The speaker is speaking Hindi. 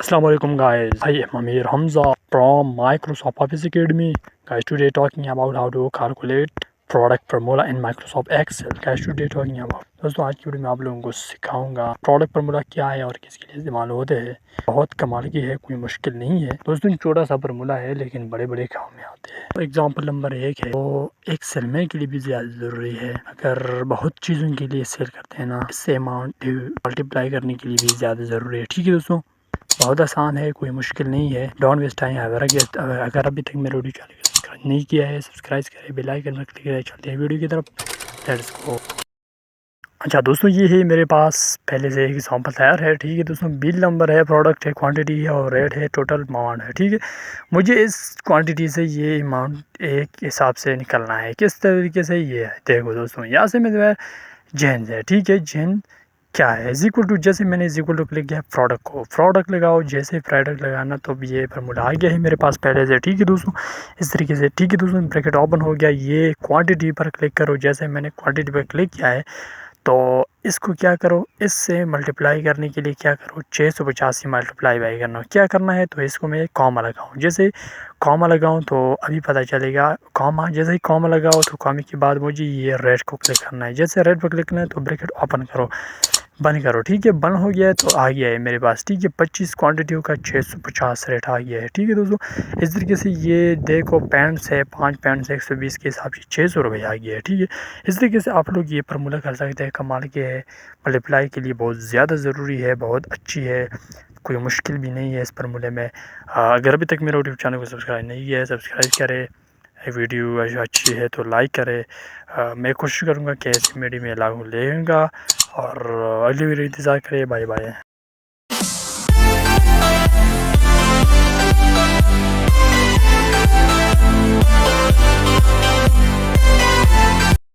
Assalamualaikum guys, I am Amir Hamza from Microsoft Office Academy. Guys, today talking about how to calculate product formula in Microsoft Excel. Guys, today talking about दोस्तों आज की वीडियो में आप लोगों को सिखाऊंगा प्रोडक्ट फार्मूला क्या है और किसके लिए इस्तेमाल होते हैं। बहुत कमाल की है, कोई मुश्किल नहीं है दोस्तों, छोटा सा फार्मूला है लेकिन बड़े बड़े काम में आते हैं। तो एग्जांपल नंबर 1 है, वो एक्सेल में के लिए भी ज़्यादा ज़रूरी है। अगर बहुत चीज़ों के लिए सेल करते हैं ना, इससे अमाउंट मल्टीप्लाई करने के लिए भी ज़्यादा ज़रूरी है। ठीक है दोस्तों, बहुत आसान है, कोई मुश्किल नहीं है। Don't waste time. अगर अभी तक मेरे वीडियो चैनल को सब्सक्राइब नहीं किया है, सब्सक्राइब करें, बेल आइकन पर क्लिक करें। चलते हैं वीडियो की तरफ, लेट्स गो। अच्छा दोस्तों, ये है मेरे पास पहले से एक एग्जांपल तैयार है। ठीक है दोस्तों, बिल नंबर है, प्रोडक्ट है, क्वांटिटी है और रेट है, टोटल अमाउंट है। ठीक है, मुझे इस क्वांटिटी से ये अमाउंट एक हिसाब से निकलना है। किस तरीके से, ये है देखो दोस्तों, यहाँ से मैं जेन है। ठीक है, जेन क्या है, इज इक्वल टू, जैसे मैंने इज इक्वल टू क्लिक किया प्रोडक्ट को, प्रोडक्ट लगाओ, जैसे प्रोडक्ट लगाना तो ये फार्मूला आ गया है मेरे पास पहले से। ठीक है दोस्तों, इस तरीके से। ठीक है दोस्तों, ब्रैकेट ओपन हो गया। ये क्वांटिटी पर क्लिक करो, जैसे मैंने क्वांटिटी पर क्लिक किया है तो इसको क्या करो, इससे मल्टीप्लाई करने के लिए क्या करो, 685 मल्टीप्लाई बाई करना। क्या करना है, तो इसको मैं कॉमा लगाऊं। जैसे कॉमा लगाऊं तो अभी पता चलेगा कॉमा, जैसे ही कॉमा लगाओ तो कॉमा के बाद मुझे ये रेड को क्लिक करना है। जैसे रेड पर क्लिक करना है तो ब्रैकेट ओपन करो, बंद करो। ठीक है, बंद हो गया है तो आ गया है मेरे पास। ठीक है, 25 क्वांटिटियों का 650 रेट आ गया है। ठीक है दोस्तों, इस तरीके से ये देखो, पैंट्स है, 5 पैंट्स 120 के हिसाब से 600 रुपये आ गया है। ठीक है, इस तरीके से आप लोग ये फार्मूला कर सकते हैं। कमाल के है, मल्टीप्लाई के लिए बहुत ज़्यादा ज़रूरी है, बहुत अच्छी है, कोई मुश्किल भी नहीं है इस फार्मूले में। अगर अभी तक मेरे यूट्यूब चैनल को सब्सक्राइब नहीं किया है, सब्सक्राइब करें। वीडियो अच्छी है तो लाइक करें। मैं कोशिश करूँगा कि ऐसी वीडियो में लागू लेगा और अगली वीडियो इंतज़ार करें। Bye bye.